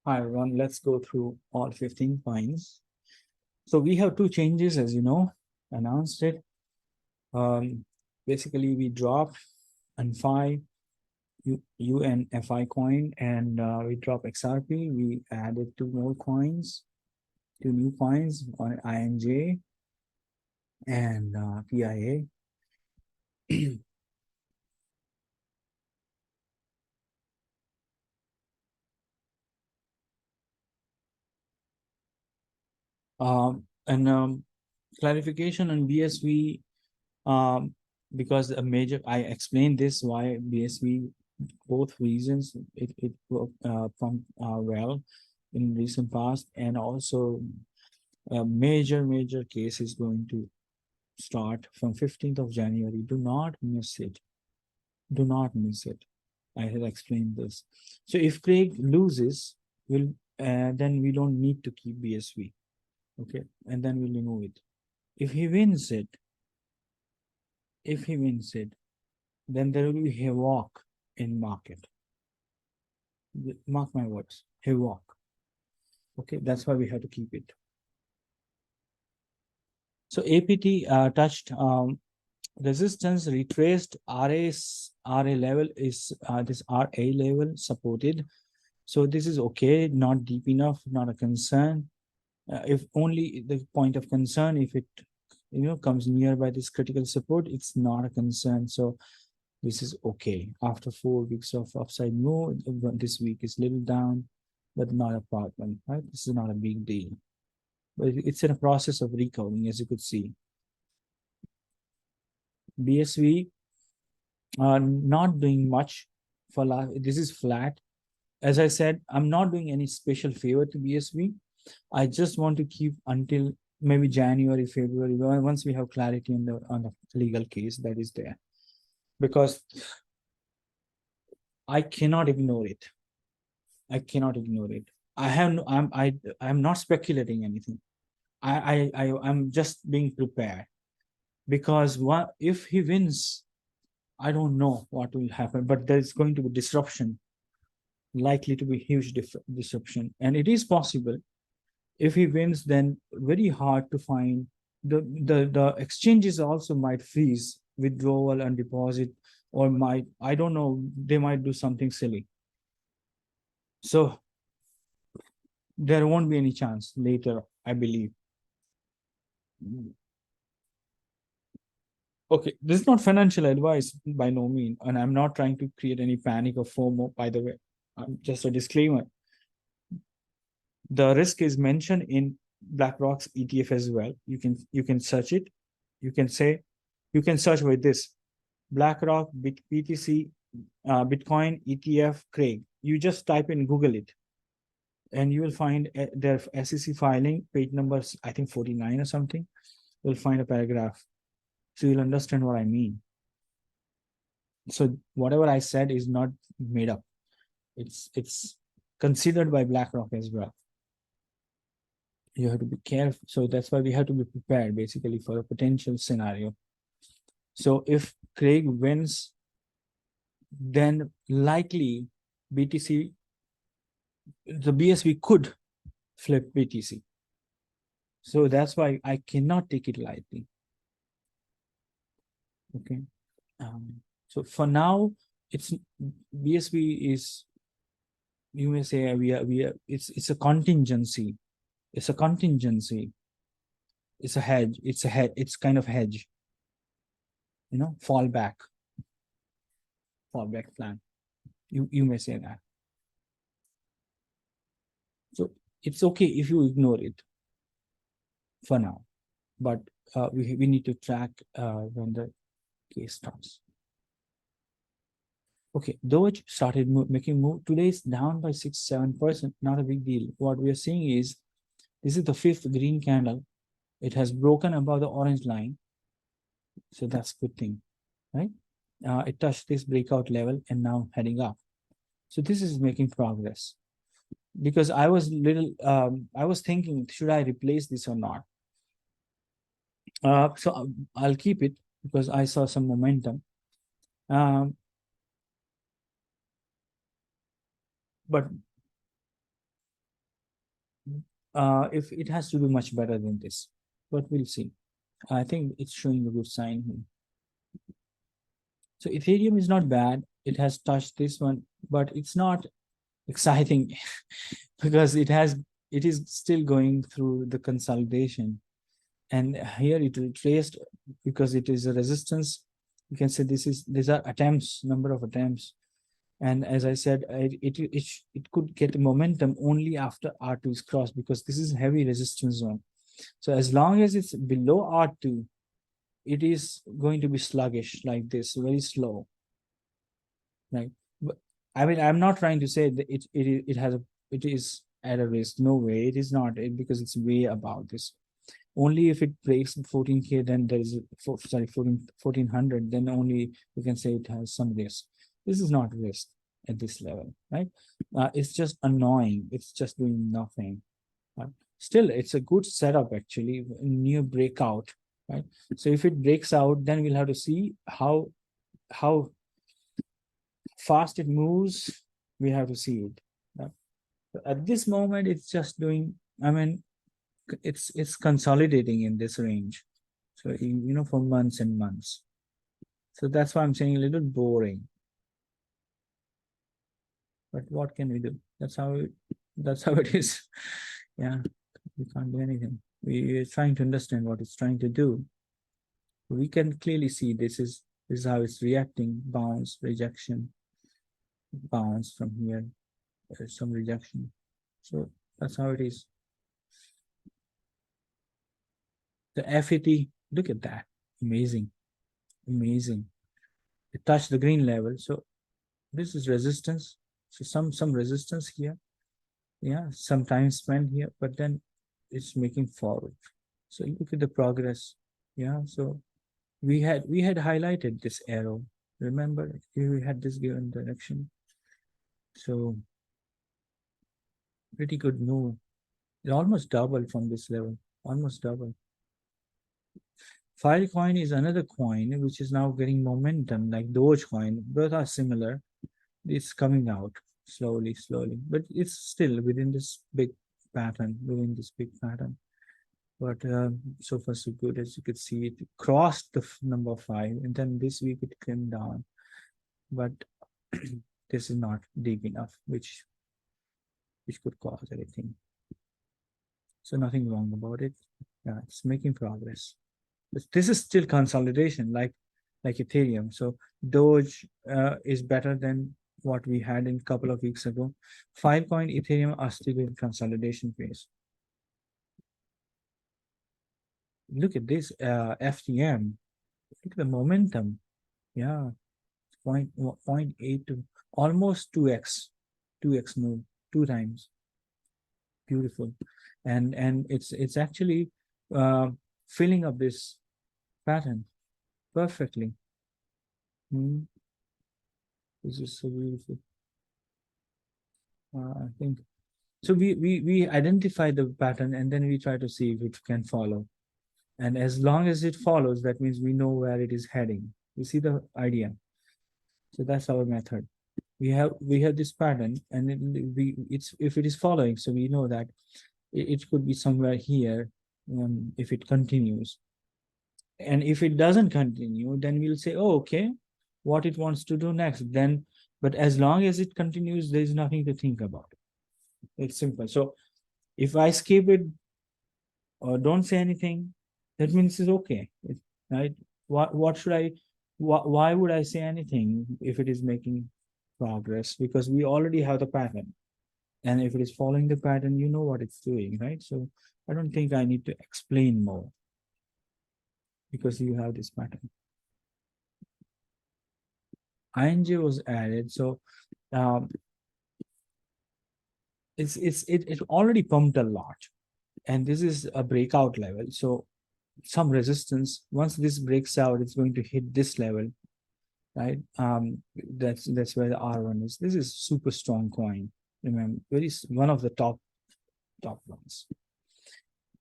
Hi everyone, let's go through all 15 points. So we have two changes, as you know, announced it. Basically, we dropped N5 UNFI coin and we dropped XRP. We added two more coins, two new coins on INJ and PIA. And clarification on BSV, um, because a major, I explained this why BSV, both reasons it worked from well in recent past, and also a major case is going to start from 15th of January. Do not miss it. Do not miss it. I had explained this. So if Craig loses, will then we don't need to keep BSV. Okay, and then we'll remove it. If he wins it, then there will be havoc in market. Mark my words, havoc. Okay, that's why we have to keep it. So APT touched resistance, retraced RA level is this RA level supported. So this is okay, not deep enough, not a concern. If only the point of concern, if it comes nearby this critical support, it's not a concern. So this is okay. After 4 weeks of upside move, this week is little down, but not a problem, right? This is not a big deal. But it's in a process of recovering, as you could see. BSV not doing much for last. This is flat. As I said, I'm not doing any special favor to BSV. I just want to keep until maybe January, February, once we have clarity on the legal case that is there, because I cannot ignore it. I cannot ignore it. I have no, I'm not speculating anything. I'm just being prepared, because what if he wins? I don't know what will happen, but there's going to be disruption, likely to be huge disruption, and it is possible. If he wins, then very hard to find. The exchanges also might freeze withdrawal and deposit, or might, I don't know, they might do something silly. So there won't be any chance later, I believe. Okay, this is not financial advice by no means, and I'm not trying to create any panic or FOMO, by the way. Just a disclaimer. The risk is mentioned in BlackRock's ETF as well. You can search it. You can search with this BlackRock BTC Bitcoin ETF Craig. You just type in Google it, and you will find their SEC filing page numbers, I think 49 or something. You'll find a paragraph, so you'll understand what I mean. So whatever I said is not made up. It's considered by BlackRock as well. You have to be careful. So that's why we have to be prepared, basically, for a potential scenario. So if Craig wins, then likely BTC, the BSV could flip BTC. So that's why I cannot take it lightly. Okay. So for now, it's BSV is, you may say, it's a contingency. It's a contingency. It's a hedge. It's kind of hedge. Fallback plan. You may say that. So it's okay if you ignore it for now, but we need to track when the case starts. Okay, Doge started making move. Today it's down by 6-7%. Not a big deal. What we are seeing is this is the fifth green candle. It has broken above the orange line, so that's a good thing, right? It touched this breakout level and now heading up. So this is making progress. Because I was I was thinking, should I replace this or not? So I'll keep it because I saw some momentum. But if it has to do much better than this, but we'll see. I think it's showing a good sign here. So Ethereum is not bad. It has touched this one, but it's not exciting because it is still going through the consolidation. And here it retraced because it is a resistance. You can say these are attempts, number of attempts. And as I said, it could get momentum only after R2 is crossed because this is heavy resistance zone. So as long as it's below R2, it is going to be sluggish like this, very slow. Right. But I mean, I'm not trying to say that it is at a risk. No way, it is not because it's way above this. Only if it breaks 14K, then there is sorry 1400, then only you can say it has some risk. This is not risk at this level, right? It's just annoying. It's just doing nothing. Still, it's a good setup actually. New breakout, right? So if it breaks out, then we'll have to see how fast it moves. We have to see it. At this moment, it's just doing. I mean, it's consolidating in this range. So for months and months. So that's why I'm saying a little boring. But what can we do? That's how it is. Yeah, we can't do anything. We're trying to understand what it's trying to do. We can clearly see this is how it's reacting: bounce, rejection, bounce from here. There's some rejection. So that's how it is. The FET, look at that. Amazing. Amazing. It touched the green level. So this is resistance. So some resistance here. Yeah, some time spent here, but then it's making forward. So look at the progress. Yeah, so we had highlighted this arrow. Remember, we had this given direction. So pretty good move. It almost doubled from this level. Almost double. Filecoin is another coin which is now getting momentum, like Dogecoin. Both are similar. It's coming out slowly, slowly, but it's still within this big pattern, But so far, so good. As you could see, it crossed the number 5, and then this week it came down. But this is not deep enough, which could cause anything. So nothing wrong about it. Yeah, it's making progress. But this is still consolidation, like Ethereum. So Doge is better than what we had in a couple of weeks ago. Filecoin, Ethereum are still in consolidation phase. Look at this FTM. Look at the momentum. Yeah, 0.82, almost 2x move, 2 times. Beautiful. And it's actually filling up this pattern perfectly. This is so beautiful. I think so. We identify the pattern and then we try to see if it can follow. And as long as it follows, that means we know where it is heading. You see the idea. So that's our method. We have this pattern, and it's if it is following, so we know that it could be somewhere here if it continues. And if it doesn't continue, then we'll say, oh, okay, what it wants to do next. Then, but as long as it continues, there's nothing to think about. It's simple. So if I skip it or don't say anything, that means it's okay, right? What should I? Why would I say anything if it is making progress? Because we already have the pattern, and if it is following the pattern, you know what it's doing, right? So I don't think I need to explain more because you have this pattern. INJ was added, so um, it already pumped a lot, and this is a breakout level. So some resistance. Once this breaks out, it's going to hit this level, right? That's where the R1 is. This is super strong coin. Remember, one of the top ones.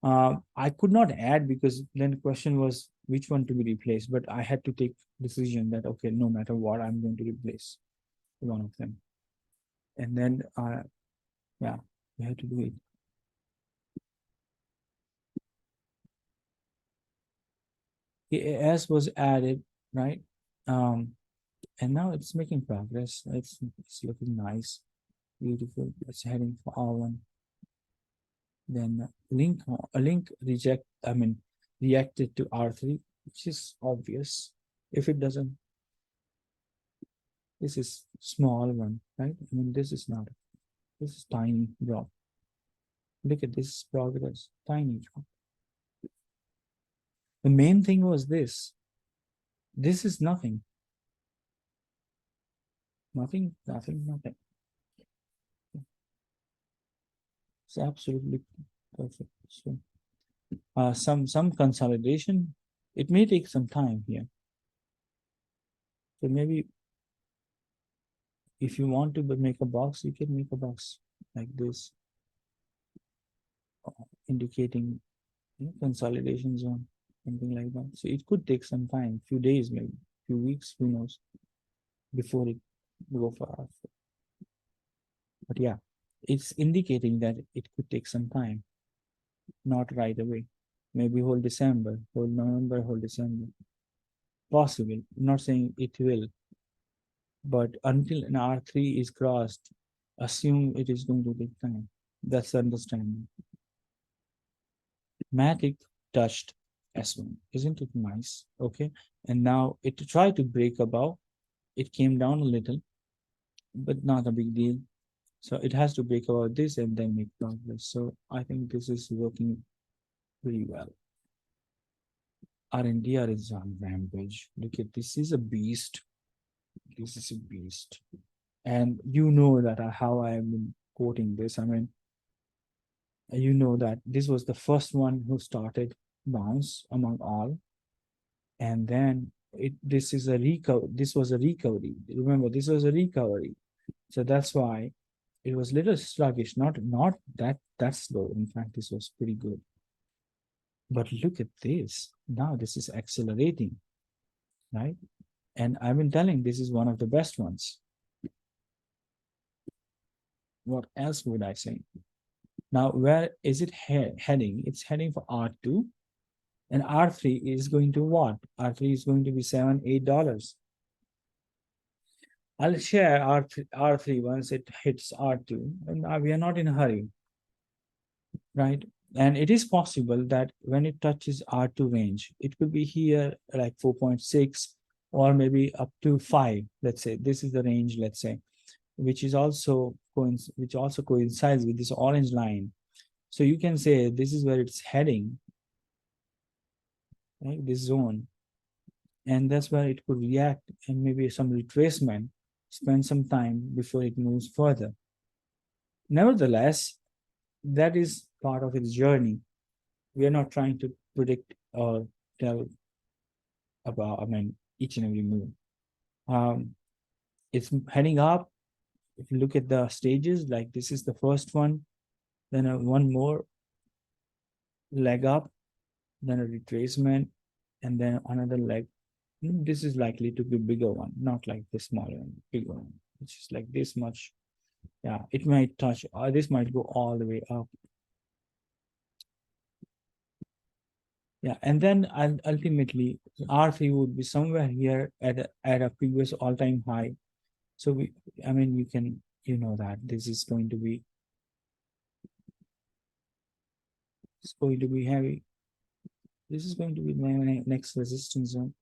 I could not add because then the question was which one to be replaced, but I had to take decision that okay, no matter what, I'm going to replace one of them. And then yeah, we had to do it. EAS was added, right? And now it's making progress. It's looking nice, beautiful. It's heading for R1. Then link reject, I mean, reacted to R3, which is obvious. If it doesn't, this is small one, right? I mean, this is not, this is tiny drop. Look at this progress, tiny drop. The main thing was this. This is nothing. Nothing, nothing, nothing. It's absolutely perfect. So some consolidation. It may take some time here. So maybe if you want to make a box, you can make a box like this, indicating consolidation zone, something like that. So it could take some time, few days, maybe few weeks, who knows, before it go for. But yeah, it's indicating that it could take some time, not right away. Maybe whole December, whole November, whole December. Possible. I'm not saying it will, but until an R3 is crossed, assume it is going to take time. That's the understanding. Matic touched S1. Isn't it nice? Okay. And now it tried to break above. It came down a little, but not a big deal. So it has to break above this and then make progress. So I think this is working pretty well. RNDR is on rampage. Look at this is a beast. This is a beast. And you know that how I have been quoting this. I mean, you know that this was the first one who started bounce among all. And then this is a recovery. This was a recovery. Remember, this was a recovery. So that's why it was little sluggish, not that slow. In fact, this was pretty good. But look at this. Now this is accelerating, right? And I've been telling this is one of the best ones. What else would I say? Now, where is it heading? It's heading for R2. And R3 is going to what? R3 is going to be $7, $8. I'll share R3 once it hits R2. And we are not in a hurry, right? And it is possible that when it touches R2 range, it could be here like 4.6 or maybe up to 5. Let's say this is the range, let's say, which also coincides with this orange line. So you can say this is where it's heading, right? This zone. And that's where it could react and maybe some retracement, spend some time before it moves further. Nevertheless, that is part of its journey. We are not trying to predict or tell about, I mean, each and every move. It's heading up. If you look at the stages, like this is the first one, then one more leg up, then a retracement, and then another leg. This is likely to be bigger one, not like this smaller one, bigger one, which is like this much. Yeah, it might touch, this might go all the way up. Yeah, and then ultimately R3 would be somewhere here at a previous all-time high. So I mean, you know that this is going to be, it's going to be heavy. This is going to be my next resistance zone.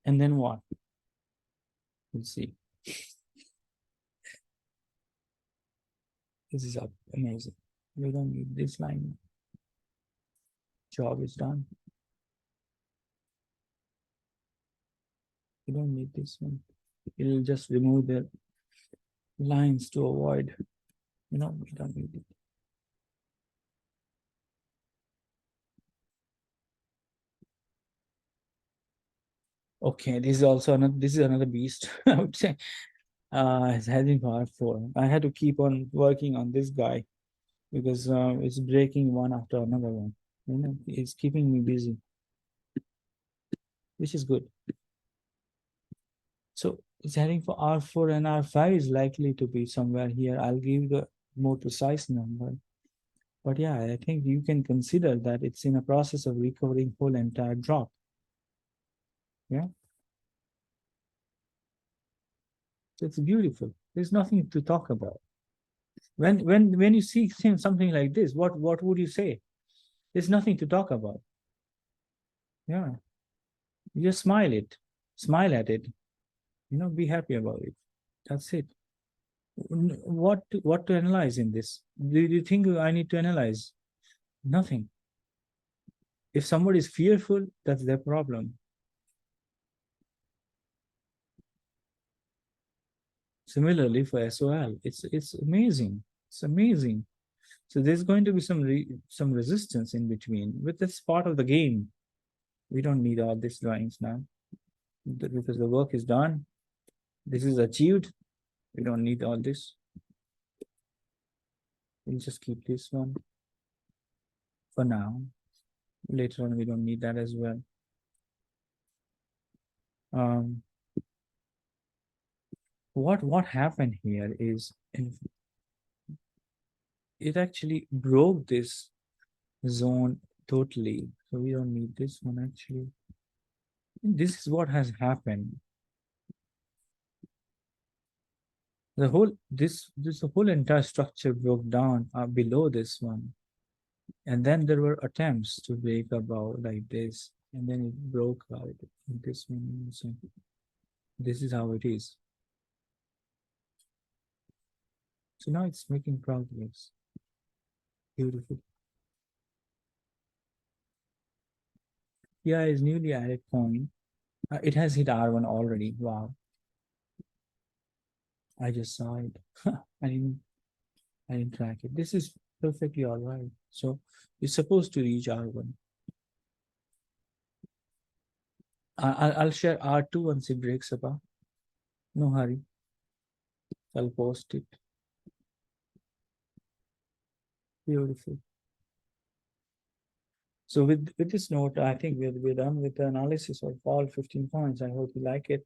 And then what? We'll see. This is up, amazing. We don't need this line. Job is done. We don't need this one. It'll just remove the lines to avoid, we don't need it. Okay, this is also another beast. I would say it's heading for R4. I had to keep on working on this guy. because it's breaking one after another one. You know, it's keeping me busy, which is good. So it's heading for R4 and R5 is likely to be somewhere here. I'll give the more precise number. But yeah, I think you can consider that it's in a process of recovering whole entire drop. Yeah. So it's beautiful. There's nothing to talk about. When you see something like this, what would you say? There's nothing to talk about. Yeah. You just smile at it, be happy about it. That's it. What to analyze in this? Do you think I need to analyze? Nothing. If somebody is fearful, that's their problem. Similarly for SOL, it's amazing. It's amazing. So there's going to be some resistance in between, but that's part of the game. We don't need all these drawings now because the work is done. This is achieved. We don't need all this. We'll just keep this one for now. Later on, we don't need that as well. Um, what happened here is it actually broke this zone totally. So we don't need this one actually. This is what has happened. The whole entire structure broke down below this one. And then there were attempts to break above like this, and then it broke out in this one. So this is how it is. So now it's making progress. Beautiful. Here is newly added coin. It has hit R1 already. Wow. I just saw it. I didn't track it. This is perfectly all right. So it's supposed to reach R1. I'll share R2 once it breaks apart. No hurry. I'll post it. Beautiful. So with this note, I think we're done with the analysis of all 15 points. I hope you like it.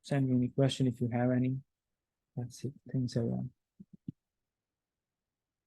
Send me any question if you have any. That's it. Thanks everyone.